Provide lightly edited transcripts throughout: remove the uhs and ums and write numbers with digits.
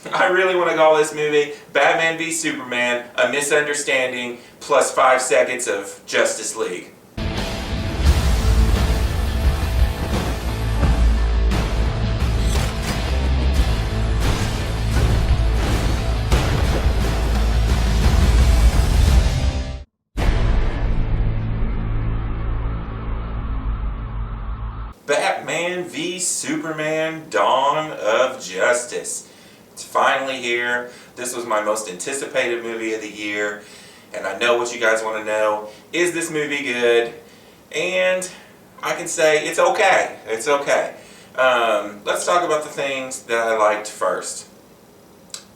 I really want to call this movie Batman v Superman, A Misunderstanding plus 5 seconds of Justice League. Batman v Superman, Dawn of Justice. It's finally here. This was my most anticipated movie of the year, and I know what you guys want to know. Is this movie good? And I can say it's okay. It's okay. Let's talk about the things that I liked first.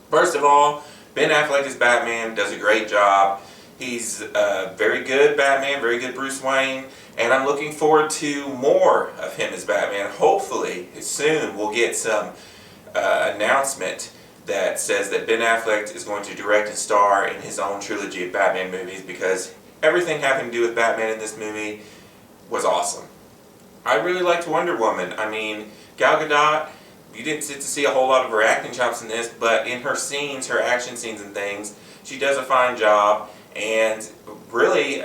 First of all, Ben Affleck as Batman does a great job. He's a very good Batman, very good Bruce Wayne, and I'm looking forward to more of him as Batman. Hopefully, soon we'll get some announcement that says that Ben Affleck is going to direct and star in his own trilogy of Batman movies, because everything having to do with Batman in this movie was awesome. I really liked Wonder Woman. I mean, Gal Gadot, you didn't get to see a whole lot of her acting chops in this, but in her scenes, her action scenes and things, she does a fine job. And really,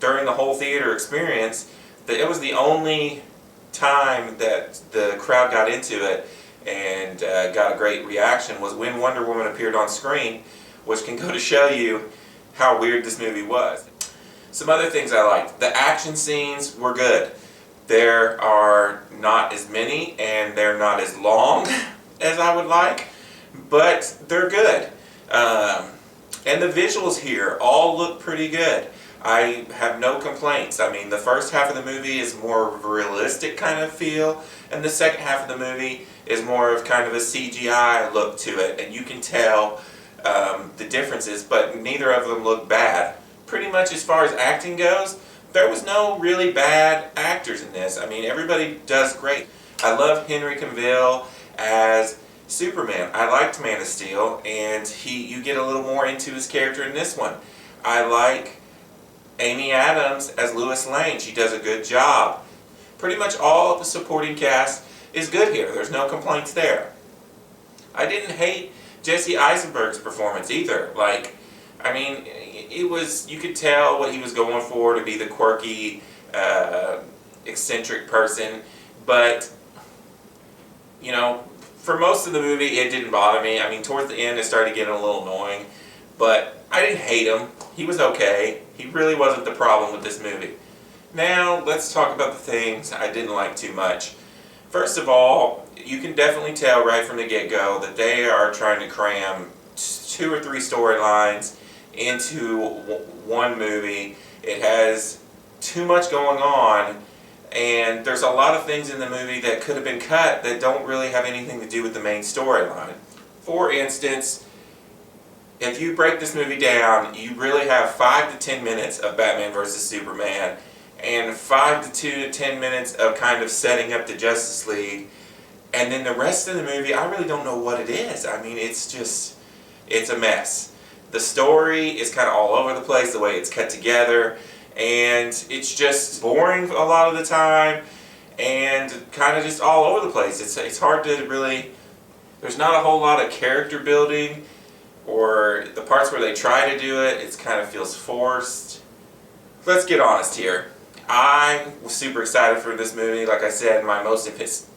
during the whole theater experience, it was the only time that the crowd got into it and got a great reaction was when Wonder Woman appeared on screen, which can go to show you how weird this movie was. Some other things I liked. The action scenes were good. There are not as many and they're not as long as I would like, but they're good. And the visuals here all look pretty good. I have no complaints. I mean, the first half of the movie is more of a realistic kind of feel, and the second half of the movie is more of kind of a CGI look to it, and you can tell the differences, but neither of them look bad. Pretty much as far as acting goes, there was no really bad actors in this. I mean, everybody does great. I love Henry Cavill as Superman. I liked Man of Steel, and you get a little more into his character in this one. I like Amy Adams as Lois Lane. She does a good job. Pretty much all of the supporting cast is good here. There's no complaints there. I didn't hate Jesse Eisenberg's performance either. Like, I mean, you could tell what he was going for, to be the quirky, eccentric person, but, you know, for most of the movie, it didn't bother me. I mean, towards the end, it started getting a little annoying, but I didn't hate him. He was okay. He really wasn't the problem with this movie. Now, let's talk about the things I didn't like too much. First of all, you can definitely tell right from the get-go that they are trying to cram 2 or 3 storylines into one movie. It has too much going on, and there's a lot of things in the movie that could have been cut that don't really have anything to do with the main storyline. For instance, if you break this movie down, you really have 5 to 10 minutes of Batman vs. Superman and 5 to 10 minutes of kind of setting up the Justice League, and then the rest of the movie, I really don't know what it is. I mean, it's a mess. The story is kind of all over the place, the way it's cut together, and it's just boring a lot of the time and kind of just all over the place. It's hard to really, there's not a whole lot of character building, or the parts where they try to do it, it kind of feels forced. Let's get honest here. I was super excited for this movie. Like I said, my most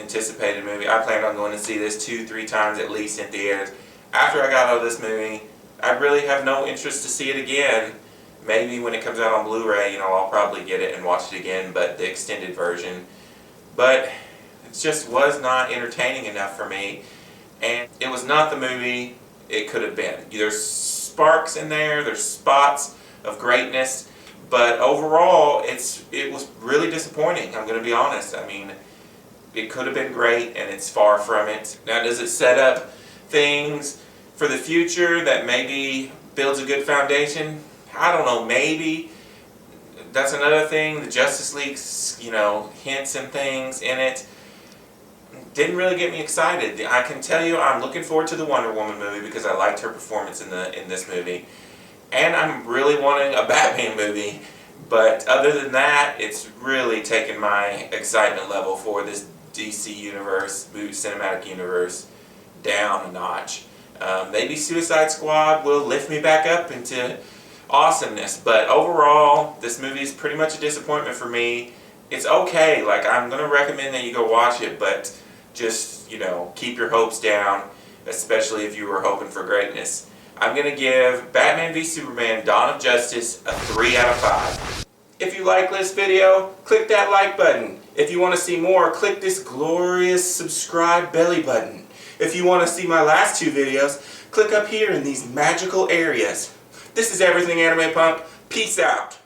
anticipated movie. I planned on going to see this 2-3 times at least in theaters. After I got out of this movie, I really have no interest to see it again. Maybe when it comes out on Blu-ray, you know, I'll probably get it and watch it again, but the extended version. But it just was not entertaining enough for me, and it was not the movie it could have been. There's sparks in there, there's spots of greatness, but overall, it was really disappointing, I'm going to be honest. I mean, it could have been great, and it's far from it. Now, does it set up things for the future that maybe builds a good foundation? I don't know, maybe. That's another thing. The Justice League's, you know, hints and things in it didn't really get me excited. I can tell you I'm looking forward to the Wonder Woman movie because I liked her performance in this movie. And I'm really wanting a Batman movie. But other than that, it's really taken my excitement level for this DC universe, cinematic universe, down a notch. Maybe Suicide Squad will lift me back up into awesomeness, but overall, this movie is pretty much a disappointment for me. It's okay, like, I'm going to recommend that you go watch it, but just, you know, keep your hopes down, especially if you were hoping for greatness. I'm going to give Batman v Superman Dawn of Justice a 3 out of 5. If you like this video, click that like button. If you want to see more, click this glorious subscribe belly button. If you want to see my last 2 videos, click up here in these magical areas. This is Everything Animepunk. Peace out.